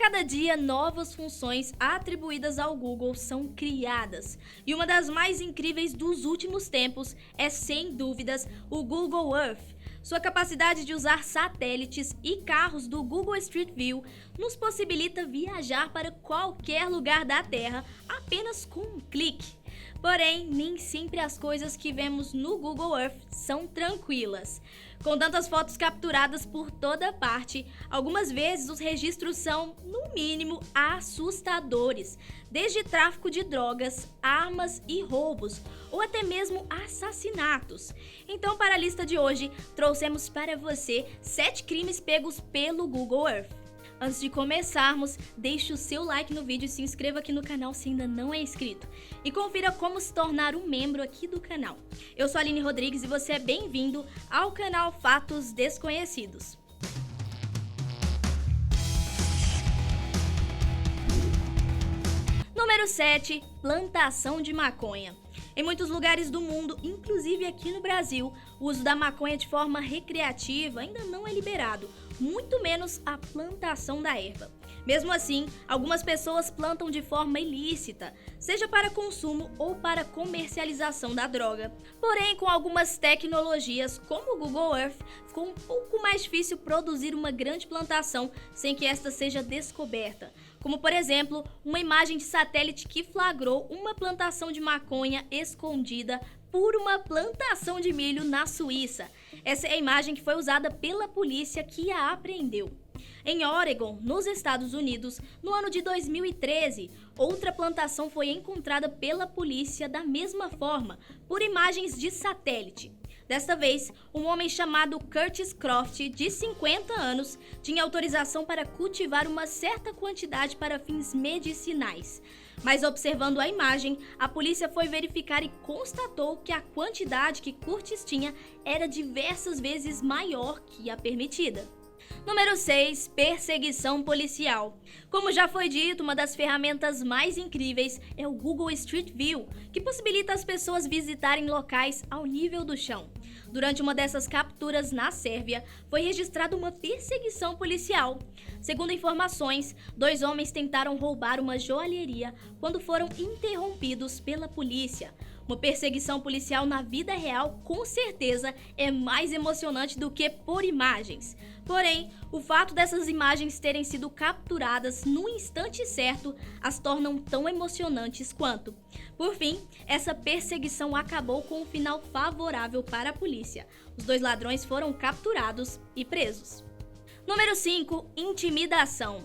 cada dia, novas funções atribuídas ao Google são criadas. E uma das mais incríveis dos últimos tempos é, sem dúvidas, o Google Earth. Sua capacidade de usar satélites e carros do Google Street View nos possibilita viajar para qualquer lugar da Terra apenas com um clique. Porém, nem sempre as coisas que vemos no Google Earth são tranquilas. Com tantas fotos capturadas por toda parte, algumas vezes os registros são, no mínimo, assustadores. Desde tráfico de drogas, armas e roubos, ou até mesmo assassinatos. Então, para a lista de hoje, trouxemos para você 7 crimes pegos pelo Google Earth. Antes de começarmos, deixe o seu like no vídeo e se inscreva aqui no canal se ainda não é inscrito. E confira como se tornar um membro aqui do canal. Eu sou a Aline Rodrigues e você é bem-vindo ao canal Fatos Desconhecidos. Número 7. Plantação de maconha. Em muitos lugares do mundo, inclusive aqui no Brasil, o uso da maconha de forma recreativa ainda não é liberado, muito menos a plantação da erva. Mesmo assim, algumas pessoas plantam de forma ilícita, seja para consumo ou para comercialização da droga. Porém, com algumas tecnologias, como o Google Earth, ficou um pouco mais difícil produzir uma grande plantação sem que esta seja descoberta. Como, por exemplo, uma imagem de satélite que flagrou uma plantação de maconha escondida por uma plantação de milho na Suíça. Essa é a imagem que foi usada pela polícia que a apreendeu. Em Oregon, nos Estados Unidos, no ano de 2013, outra plantação foi encontrada pela polícia da mesma forma, por imagens de satélite. Desta vez, um homem chamado Curtis Croft, de 50 anos, tinha autorização para cultivar uma certa quantidade para fins medicinais. Mas observando a imagem, a polícia foi verificar e constatou que a quantidade que Curtis tinha era diversas vezes maior que a permitida. Número 6. Perseguição policial. Como já foi dito, uma das ferramentas mais incríveis é o Google Street View, que possibilita as pessoas visitarem locais ao nível do chão. Durante uma dessas capturas na Sérvia, foi registrada uma perseguição policial. Segundo informações, 2 homens tentaram roubar uma joalheria quando foram interrompidos pela polícia. Uma perseguição policial na vida real, com certeza, é mais emocionante do que por imagens. Porém, o fato dessas imagens terem sido capturadas no instante certo as tornam tão emocionantes quanto. Por fim, essa perseguição acabou com um final favorável para a polícia. Os 2 ladrões foram capturados e presos. Número 5. Intimidação.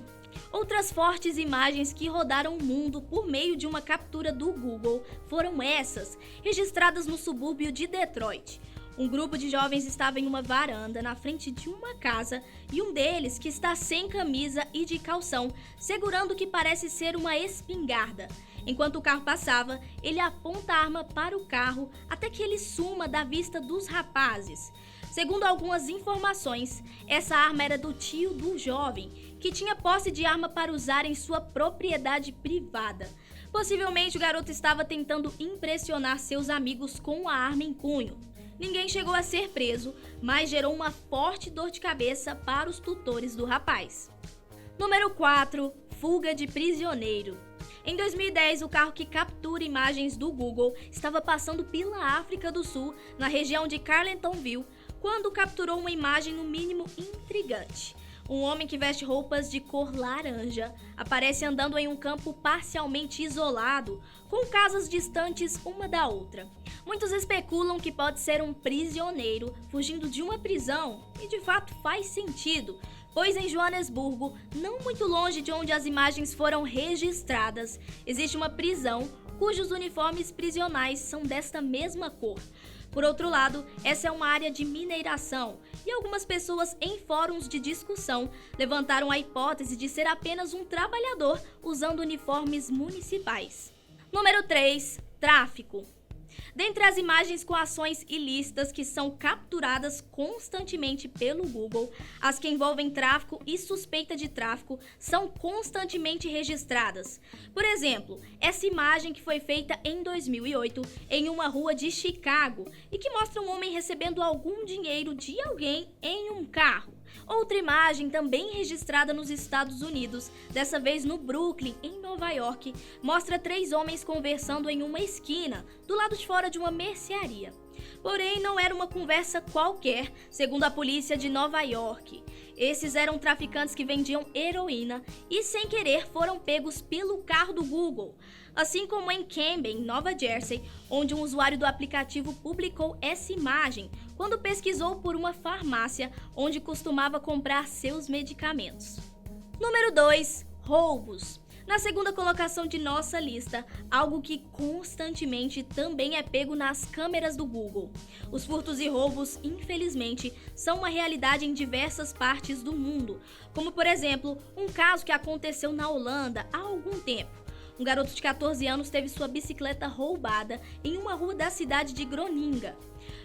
Outras fortes imagens que rodaram o mundo por meio de uma captura do Google foram essas, registradas no subúrbio de Detroit. Um grupo de jovens estava em uma varanda na frente de uma casa e um deles, que está sem camisa e de calção, segurando o que parece ser uma espingarda. Enquanto o carro passava, ele aponta a arma para o carro até que ele suma da vista dos rapazes. Segundo algumas informações, essa arma era do tio do jovem, que tinha posse de arma para usar em sua propriedade privada. Possivelmente o garoto estava tentando impressionar seus amigos com a arma em punho. Ninguém chegou a ser preso, mas gerou uma forte dor de cabeça para os tutores do rapaz. Número 4. Fuga de prisioneiro. Em 2010, o carro que captura imagens do Google estava passando pela África do Sul, na região de Carletonville, quando capturou uma imagem no mínimo intrigante. Um homem que veste roupas de cor laranja aparece andando em um campo parcialmente isolado, com casas distantes uma da outra. Muitos especulam que pode ser um prisioneiro fugindo de uma prisão, e de fato faz sentido, pois em Joanesburgo, não muito longe de onde as imagens foram registradas, existe uma prisão cujos uniformes prisionais são desta mesma cor. Por outro lado, essa é uma área de mineração e algumas pessoas em fóruns de discussão levantaram a hipótese de ser apenas um trabalhador usando uniformes municipais. Número 3. Tráfico. Dentre as imagens com ações ilícitas que são capturadas constantemente pelo Google, as que envolvem tráfico e suspeita de tráfico são constantemente registradas. Por exemplo, essa imagem que foi feita em 2008 em uma rua de Chicago e que mostra um homem recebendo algum dinheiro de alguém em um carro. Outra imagem, também registrada nos Estados Unidos, dessa vez no Brooklyn, em Nova York, mostra 3 homens conversando em uma esquina, do lado de fora de uma mercearia. Porém, não era uma conversa qualquer, segundo a polícia de Nova York. Esses eram traficantes que vendiam heroína e, sem querer, foram pegos pelo carro do Google. Assim como em Camden, Nova Jersey, onde um usuário do aplicativo publicou essa imagem quando pesquisou por uma farmácia onde costumava comprar seus medicamentos. Número 2. Roubos. Na segunda colocação de nossa lista, algo que constantemente também é pego nas câmeras do Google. Os furtos e roubos, infelizmente, são uma realidade em diversas partes do mundo, como por exemplo, um caso que aconteceu na Holanda há algum tempo. Um garoto de 14 anos teve sua bicicleta roubada em uma rua da cidade de Groninga.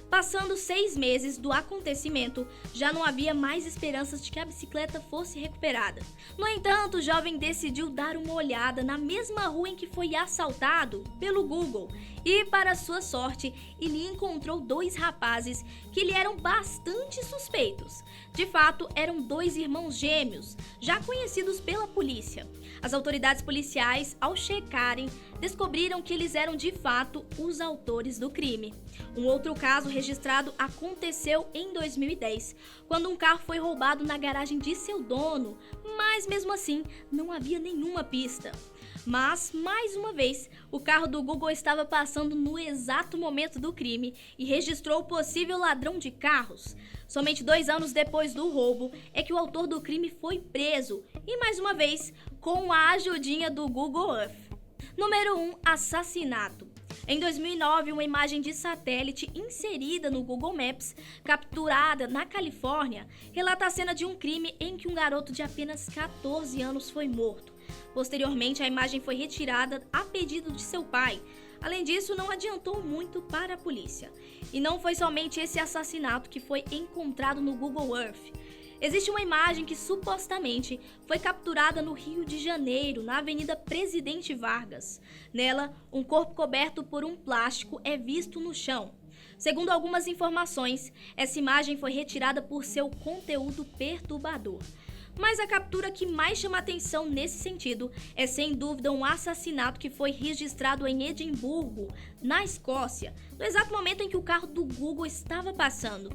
Passando 6 meses do acontecimento, já não havia mais esperanças de que a bicicleta fosse recuperada. No entanto, o jovem decidiu dar uma olhada na mesma rua em que foi assaltado pelo Google e, para sua sorte, ele encontrou 2 rapazes que lhe eram bastante suspeitos. De fato, eram 2 irmãos gêmeos, já conhecidos pela polícia. As autoridades policiais, ao checarem, descobriram que eles eram de fato os autores do crime. Um outro caso registrado aconteceu em 2010, quando um carro foi roubado na garagem de seu dono, mas mesmo assim não havia nenhuma pista. Mas, mais uma vez, o carro do Google estava passando no exato momento do crime e registrou o possível ladrão de carros. Somente 2 anos depois do roubo é que o autor do crime foi preso e, mais uma vez, com a ajudinha do Google Earth. Número 1. Assassinato. Em 2009, uma imagem de satélite inserida no Google Maps, capturada na Califórnia, relata a cena de um crime em que um garoto de apenas 14 anos foi morto. Posteriormente, a imagem foi retirada a pedido de seu pai. Além disso, não adiantou muito para a polícia. E não foi somente esse assassinato que foi encontrado no Google Earth. Existe uma imagem que supostamente foi capturada no Rio de Janeiro, na Avenida Presidente Vargas. Nela, um corpo coberto por um plástico é visto no chão. Segundo algumas informações, essa imagem foi retirada por seu conteúdo perturbador. Mas a captura que mais chama atenção nesse sentido é sem dúvida um assassinato que foi registrado em Edimburgo, na Escócia, no exato momento em que o carro do Google estava passando.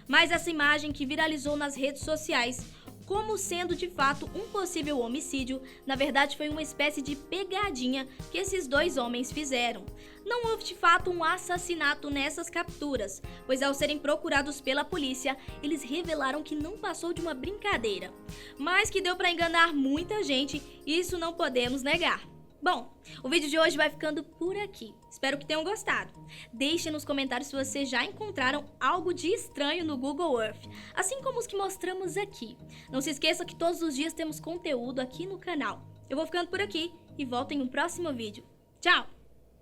Mas essa imagem que viralizou nas redes sociais como sendo de fato um possível homicídio, na verdade foi uma espécie de pegadinha que esses 2 homens fizeram. Não houve de fato um assassinato nessas capturas, pois ao serem procurados pela polícia, eles revelaram que não passou de uma brincadeira. Mas que deu para enganar muita gente, isso não podemos negar. Bom, o vídeo de hoje vai ficando por aqui. Espero que tenham gostado. Deixem nos comentários se vocês já encontraram algo de estranho no Google Earth, assim como os que mostramos aqui. Não se esqueça que todos os dias temos conteúdo aqui no canal. Eu vou ficando por aqui e volto em um próximo vídeo. Tchau!